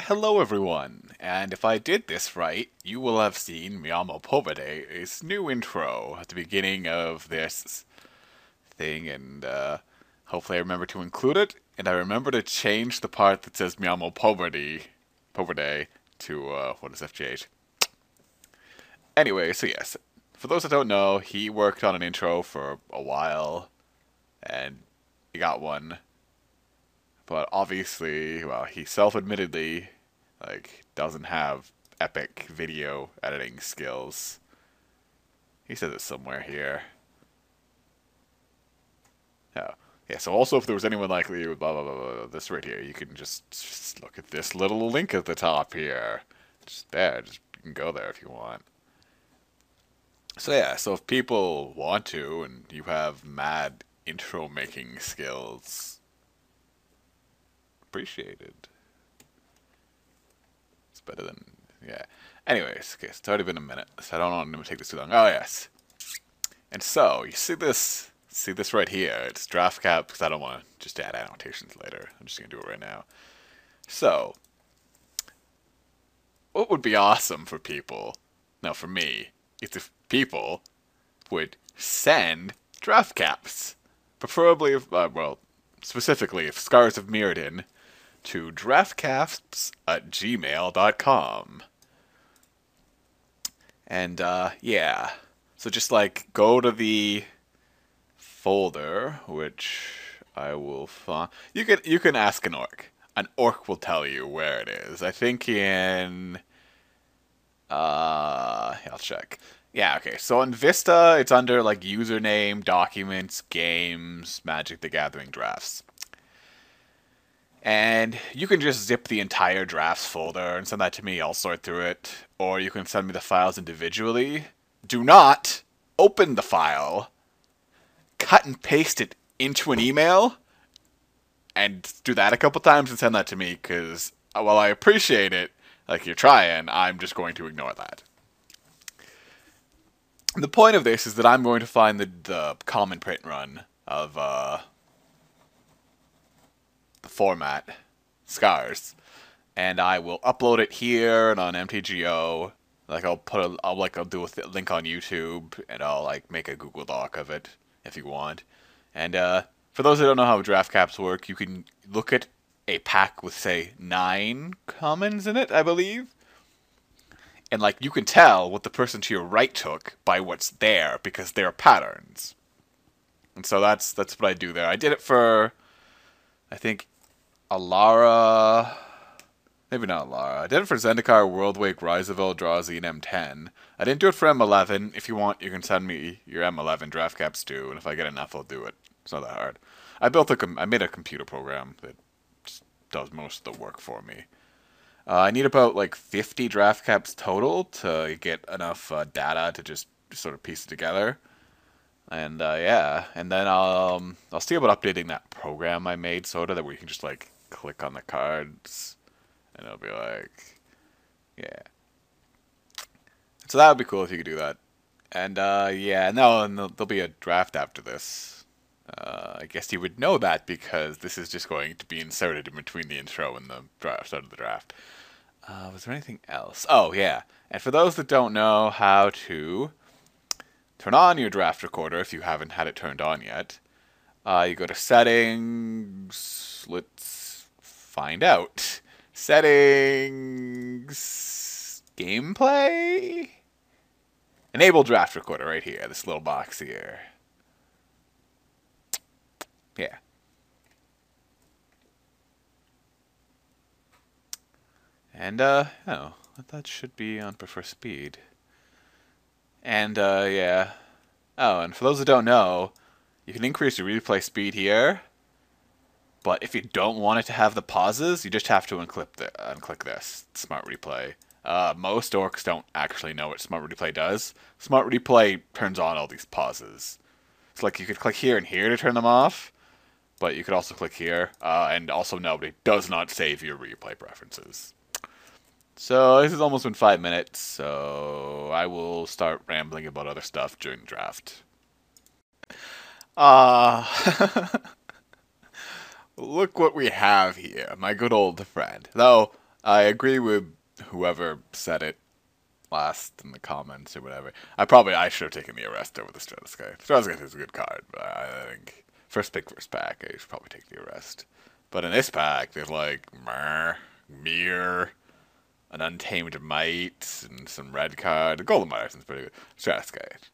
Hello everyone, and if I did this right, you will have seen Miyamo Povade's new intro at the beginning of this thing, and hopefully I remember to include it, and I remember to change the part that says Miyamo Povade to Whatisfgh. Anyway, so yes, for those that don't know, he worked on an intro for a while, and he got one. But obviously, well, he self-admittedly, doesn't have epic video editing skills. He says it somewhere here. Oh, yeah, so also if there was anyone like you with blah, blah, blah, blah, this right here, you can just look at this little link at the top here. Just there, you can go there if you want. So yeah, so if people want to, and you have mad intro making skills, appreciated. It's better than, yeah. Anyways, okay, it's already been a minute, so I don't want to take this too long. Oh yes. And so, you see this right here, it's draftcaps, because I don't want to just add annotations later. I'm just going to do it right now. So, what would be awesome for people, no, for me, is if people would send draftcaps. Preferably, well, specifically, if Scars of Mirrodin, to draftcaps@gmail.com. And, yeah. So just, go to the folder, which I will find. You can ask an orc. An orc will tell you where it is. I think in... I'll check. Yeah, okay. So in Vista, it's under, username, documents, games, Magic the Gathering drafts. And you can just zip the entire drafts folder and send that to me. I'll sort through it. Or you can send me the files individually. Do not open the file, cut and paste it into an email, and do that a couple times and send that to me, because while I appreciate it, you're trying, I'm just going to ignore that. The point of this is that I'm going to find the common print run of the format, Scars, and I will upload it here and on MTGO. I'll do a link on YouTube, and I'll make a Google Doc of it if you want. And for those that don't know how draft caps work, you can look at a pack with, say, 9 commons in it, I believe. And you can tell what the person to your right took by what's there, because they're patterns. And so that's what I do there. I did it for, I think, Alara. Maybe not Alara. I did it for Zendikar, Worldwake, Rizaville, Drazi, and M10. I didn't do it for M11. If you want, you can send me your M11 draft caps too, and if I get enough, I'll do it. It's not that hard. I made a computer program that just does most of the work for me. I need about 50 draft caps total to get enough data to just sort of piece it together. And yeah, and then I'll see about updating that program I made, sort of, that where you can just click on the cards, and it'll be yeah. So that would be cool if you could do that. And yeah, no, and there'll be a draft after this. I guess you would know that because this is just going to be inserted in between the intro and the start of the draft. Was there anything else? Oh, yeah. And for those that don't know how to turn on your draft recorder, if you haven't had it turned on yet, you go to Settings. Let's find out. Settings. Gameplay? Enable draft recorder right here, this little box here. Yeah. And, oh, that should be on prefer speed. And, yeah. Oh, and for those that don't know, You can increase your replay speed here, but if you don't want it to have the pauses, you just have to unclick this Smart Replay. Most orcs don't actually know what Smart Replay does. Smart Replay turns on all these pauses. It's like you could click here and here to turn them off, but you could also click here, and also note it does not save your replay preferences. So this has almost been 5 minutes, so I will start rambling about other stuff during the draft. Look what we have here, my good old friend. Though, I agree with whoever said it last in the comments or whatever. I should have taken the Arrest over the Whatisfgh. Whatisfgh is a good card, but I think first pack, I should probably take the Arrest. But in this pack, there's like Mirror, an Untamed Might, and some red card. The Golden Marathon's pretty good. Whatisfgh.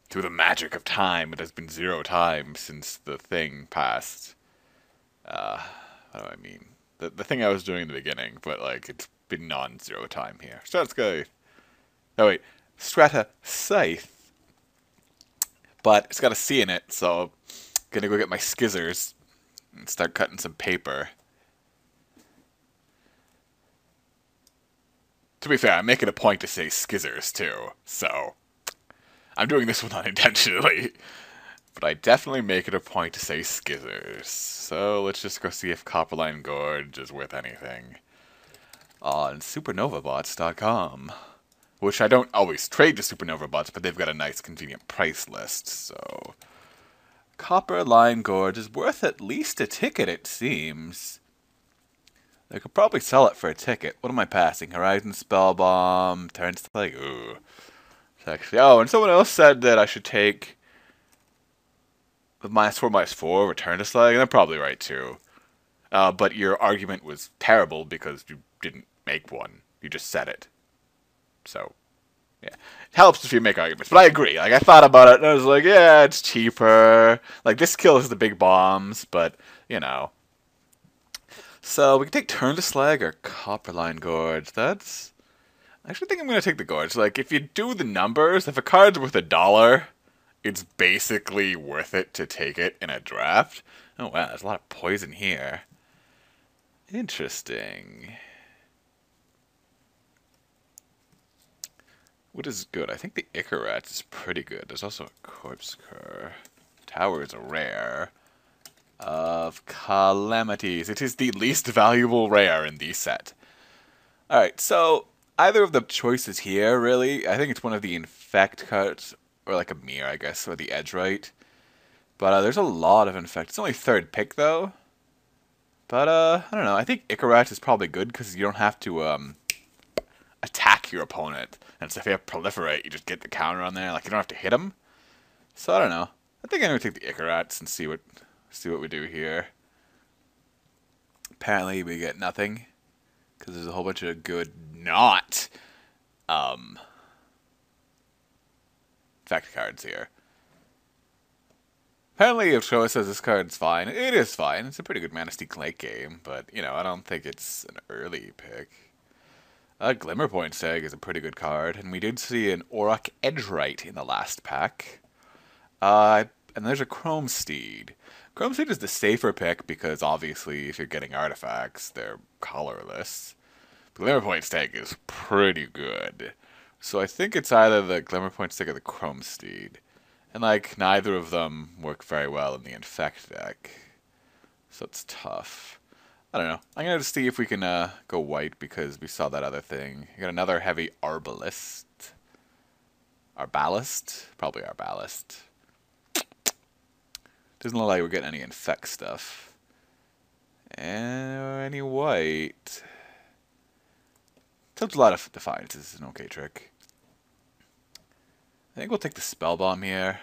Through the magic of time, it has been 0 times since the thing passed. What do I mean? The thing I was doing in the beginning, but like it's been non-0 time here. Whatisfgh. Oh wait, Strata Scythe. But it's got a C in it, so I'm gonna go get my skizzers and start cutting some paper. To be fair, I'm making a point to say skizzers too, so I'm doing this one unintentionally. But I definitely make it a point to say skizzers. So let's just go see if Copperline Gorge is worth anything on supernovabots.com. Which I don't always trade to Supernova bots, but they've got a nice convenient price list, so Copperline Gorge is worth at least a ticket, it seems. They could probably sell it for a ticket. What am I passing? Horizon Spellbomb, Turnstile, ooh. Actually, oh, and someone else said that I should take the -4/-4 Return to Slag, and they're probably right too. But your argument was terrible because you didn't make one. You just said it. So, yeah. It helps if you make arguments. But I agree. Like, I thought about it, and I was like, yeah, it's cheaper. Like, this kills the big bombs, but, you know. So, we can take Turn to Slag or Copperline Gorge. That's... I actually think I'm going to take the Gorge. Like, if you do the numbers, if a card's worth $1, it's basically worth it to take it in a draft. Oh, wow, there's a lot of poison here. Interesting. What is good? I think the Icarat is pretty good. There's also a Corpscur. Tower is a rare. Of Calamities. It is the least valuable rare in the set. Alright, so either of the choices here, really. I think it's one of the Infect cards, or like a Mirror, I guess, or the Edge Right. But there's a lot of Infect. It's only 3rd pick, though. But, I don't know. I think Icarat is probably good, because you don't have to, attack your opponent. And so if you have Proliferate, you just get the counter on there. Like, you don't have to hit him. So, I don't know. I think I'm going to take the Icarats and see what we do here. Apparently, we get nothing. Because there's a whole bunch of good not effect cards here. Apparently, if Showa says this card's fine, it is fine. It's a pretty good Mana Steak late game, but, you know, I don't think it's an early pick. Glimmerpoint Seg is a pretty good card, and we did see an Auroch Edgewright in the last pack. And there's a Chrome Steed. Chrome Steed is the safer pick because obviously if you're getting artifacts, they're colorless. Glimmerpoint Stag is pretty good. So I think it's either the Glimmerpoint Stag or the Chrome Steed. And like neither of them work very well in the Infect deck. So it's tough. I don't know. I'm going to see if we can go white because we saw that other thing. You got another heavy Arbalist. Arbalist? Probably Arbalist. Doesn't look like we're getting any Infect stuff. And any white. Tilts a lot of Defiance. This is an okay trick. I think we'll take the Spell Bomb here.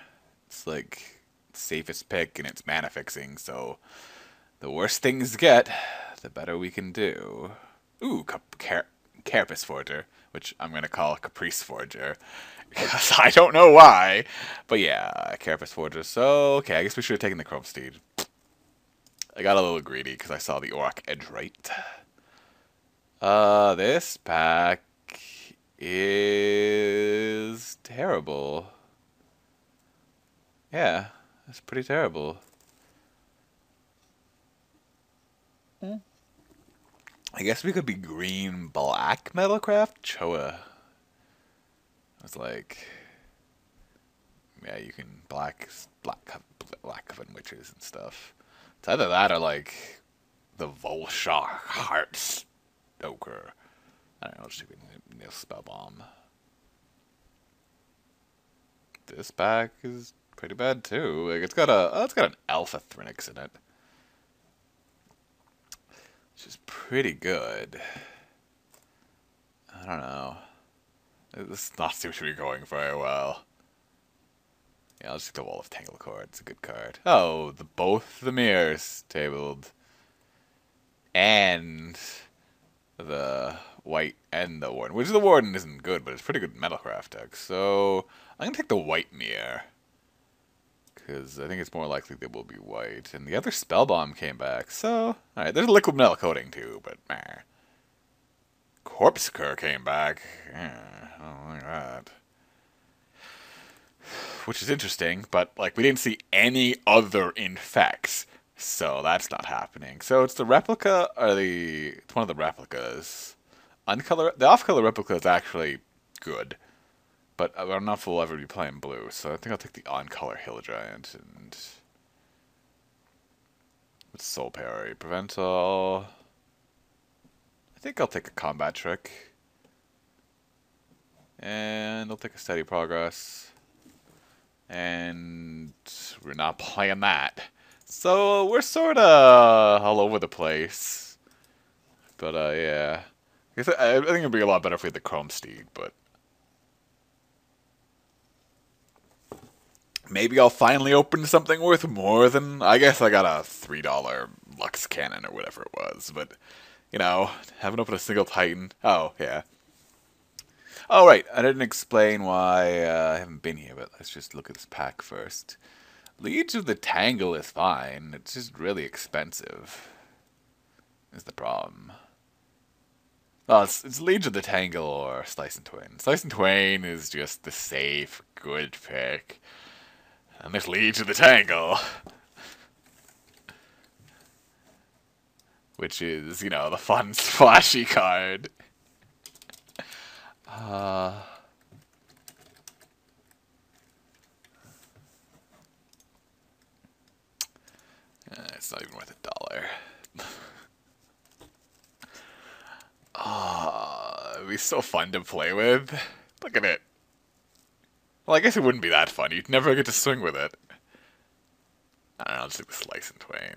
It's like the safest pick and it's mana fixing, so the worse things get, the better we can do. Ooh, Carapace Forger, which I'm going to call Caprice Forger. Because I don't know why. But yeah, Carapace Forger. So, okay, I guess we should have taken the Chrome Steed. I got a little greedy because I saw the Auroch Edgewright. This pack is terrible. Yeah, That's pretty terrible. I guess we could be green-black Metalcraft? Choa. It's like, yeah, you can black coven witches and stuff. It's either that or like the Volshark Heartstoker. I don't know, stupid Nil Spell Bomb. This pack is pretty bad too. Like it's got an Alpha Thrinix in it, which is pretty good. I don't know. This does not seem to be going very well. Yeah, I'll just take the Wall of Tanglecore. It's a good card. Oh, both the mirrors tabled. And the white and the warden. Which the warden isn't good, but it's pretty good Metalcraft deck. So I'm gonna take the white mirror. Because I think it's more likely they will be white. And the other spell bomb came back. So, alright, there's liquid metal coating too, but meh. Corpsecure came back. Yeah, I don't like that. Which is interesting, but like we didn't see any other infects, so that's not happening. So it's the replica, or it's one of the replicas. The off-color replica is actually good, but I don't know if we'll ever be playing blue, so I think I'll take the on-color Hill Giant and with Soul Parry, prevent all. I think I'll take a combat trick, and I'll take a steady progress. And we're not playing that. So we're sort of all over the place. But yeah. I think it'd be a lot better if we had the Chrome Steed, but maybe I'll finally open something worth more than, I guess I got a $3 Lux Cannon or whatever it was, but you know, haven't opened a single Titan. Oh, yeah. Oh, right, I didn't explain why I haven't been here, but let's just look at this pack first. Liege of the Tangle is fine, it's just really expensive, is the problem. Well, it's Liege of the Tangle or Slice and Twain. Slice and Twain is just the safe, good pick. And there's Liege of the Tangle. Which is, you know, the fun, flashy card. It's not even worth $1. It'd be so fun to play with. Look at it. Well, I guess it wouldn't be that fun. You'd never get to swing with it. I don't know, I'll just take the Slice and Twain.